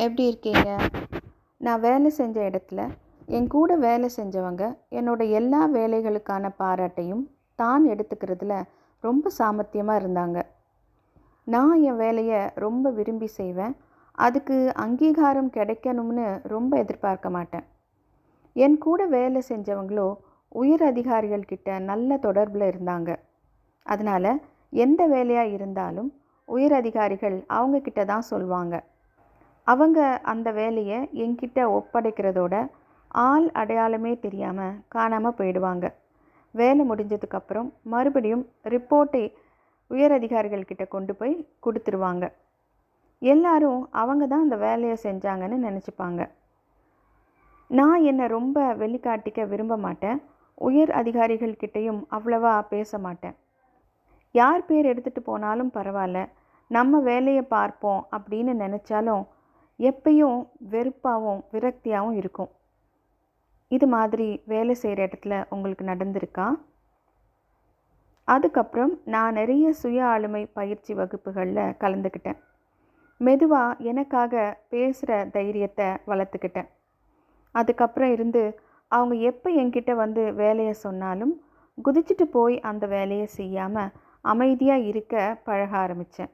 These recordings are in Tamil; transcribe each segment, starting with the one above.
எப்படி இருக்கீங்க? நான் வேலை செஞ்ச இடத்துல என் கூட வேலை செஞ்சவங்க என்னோட எல்லா வேலைகளுக்கான பாராட்டையும் தான் எடுத்துக்கிறதுல ரொம்ப சாமர்த்தியமாக இருந்தாங்க. நான் என் வேலையை ரொம்ப விரும்பி செய்வேன். அதுக்கு அங்கீகாரம் கிடைக்கணும்னு ரொம்ப எதிர்பார்க்க மாட்டேன். என் கூட வேலை செஞ்சவங்களோ உயர் அதிகாரிகள் கிட்ட நல்ல தொடர்பில் இருந்தாங்க. அதனால் எந்த வேலையாக இருந்தாலும் உயர் அதிகாரிகள் அவங்கக்கிட்ட தான் சொல்லுவாங்க. அவங்க அந்த வேலையை என்கிட்ட ஒப்படைக்கிறதோட ஆள் அடையாளமே தெரியாமல் காணாமல் போயிடுவாங்க. வேலை முடிஞ்சதுக்கப்புறம் மறுபடியும் ரிப்போர்ட்டை உயர் அதிகாரிகள்கிட்ட கொண்டு போய் கொடுத்துருவாங்க. எல்லாரும் அவங்க தான் அந்த வேலையை செஞ்சாங்கன்னு நினச்சிப்பாங்க. நான் என்னை ரொம்ப வெளிக்காட்டிக்க விரும்ப மாட்டேன். உயர் அதிகாரிகள்கிட்டையும் அவ்வளவா பேச மாட்டேன். யார் பேர் எடுத்துகிட்டு போனாலும் பரவாயில்ல, நம்ம வேலையை பார்ப்போம் அப்படின்னு நினச்சாலும் எப்பயும் வெறுப்பாகவும் விரக்தியாகவும் இருக்கும். இது மாதிரி வேலை செய்கிற இடத்துல உங்களுக்கு நடந்திருக்கா? அதுக்கப்புறம் நான் நிறைய சுய ஆளுமை பயிற்சி வகுப்புகளில் கலந்துக்கிட்டேன். மெதுவாக எனக்காக பேசுகிற தைரியத்தை வளர்த்துக்கிட்டேன். அதுக்கப்புறம் இருந்து அவங்க எப்போ என்கிட்ட வந்து வேலையை சொன்னாலும் குதிச்சுட்டு போய் அந்த வேலையை செய்யாமல் அமைதியாக இருக்க பழக ஆரம்பித்தேன்.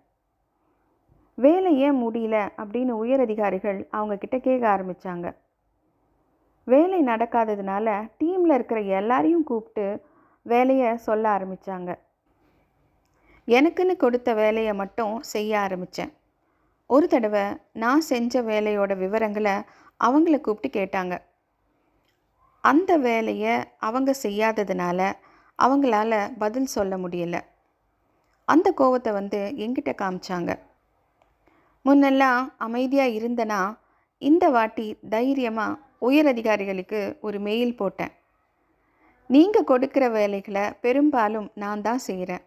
வேலை ஏன் முடியல அப்படின்னு உயர் அதிகாரிகள் அவங்கக்கிட்ட கேட்க ஆரம்பித்தாங்க. வேலை நடக்காததுனால டீமில் இருக்கிற எல்லாரையும் கூப்பிட்டு வேலையை சொல்ல ஆரம்பித்தாங்க. எனக்குன்னு கொடுத்த வேலையை மட்டும் செய்ய ஆரம்பித்தேன். ஒரு தடவை நான் செஞ்ச வேலையோட விவரங்களை அவங்கள கூப்பிட்டு கேட்டாங்க. அந்த வேலையை அவங்க செய்யாததுனால அவங்களால பதில் சொல்ல முடியல. அந்த கோவத்தை வந்து என்கிட்ட காமிச்சாங்க. முன்னெல்லாம் அமைதியாக இருந்தனா இந்த வாட்டி தைரியமாக உயர் அதிகாரிகளுக்கு ஒரு மெயில் போட்டேன். நீங்கள் கொடுக்குற வேலைகளை பெரும்பாலும் நான் தான் செய்கிறேன்.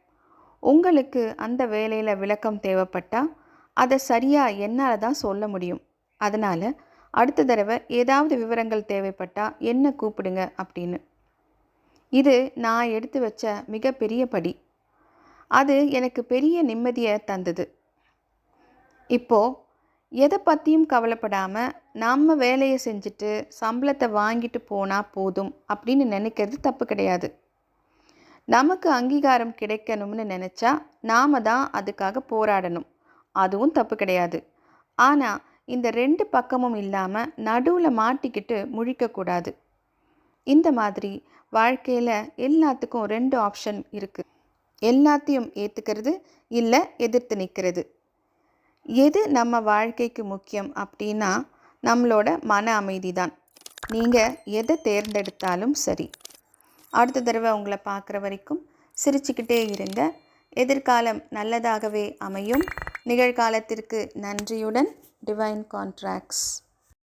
உங்களுக்கு அந்த வேலையில் விளக்கம் தேவைப்பட்டால் அதை சரியாக என்னால் தான் சொல்ல முடியும். அதனால் அடுத்த தடவை ஏதாவது விவரங்கள் தேவைப்பட்டால் என்ன கூப்பிடுங்க அப்படின்னு. இது நான் எடுத்து வச்ச மிகப்பெரிய படி. அது எனக்கு பெரிய நிம்மதியை தந்தது. இப்போது எதை பற்றியும் கவலைப்படாமல் நம்ம வேலையை செஞ்சுட்டு சம்பளத்தை வாங்கிட்டு போனால் போதும் அப்படின்னு நினைக்கிறது தப்பு கிடையாது. நமக்கு அங்கீகாரம் கிடைக்கணும்னு நினச்சா நாம் தான் அதுக்காக போராடணும். அதுவும் தப்பு கிடையாது. ஆனால் இந்த ரெண்டு பக்கமும் இல்லாமல் நடுவில் மாட்டிக்கிட்டு முழிக்கக்கூடாது. இந்த மாதிரி வாழ்க்கையில் எல்லாத்துக்கும் ரெண்டு ஆப்ஷன் இருக்குது. எல்லாத்தையும் ஏற்றுக்கிறது, இல்லை எதிர்த்து நிற்கிறது. எது நம்ம வாழ்க்கைக்கு முக்கியம் அப்படின்னா நம்மளோட மன அமைதி தான். நீங்கள் எதை தேர்ந்தெடுத்தாலும் சரி. அடுத்த தடவை உங்களை பார்க்குற வரைக்கும் சிரிச்சுக்கிட்டே இருங்க. எதிர்காலம் நல்லதாகவே அமையும். நிகழ்காலத்திற்கு நன்றியுடன், டிவைன் கான்ட்ராக்ட்ஸ்.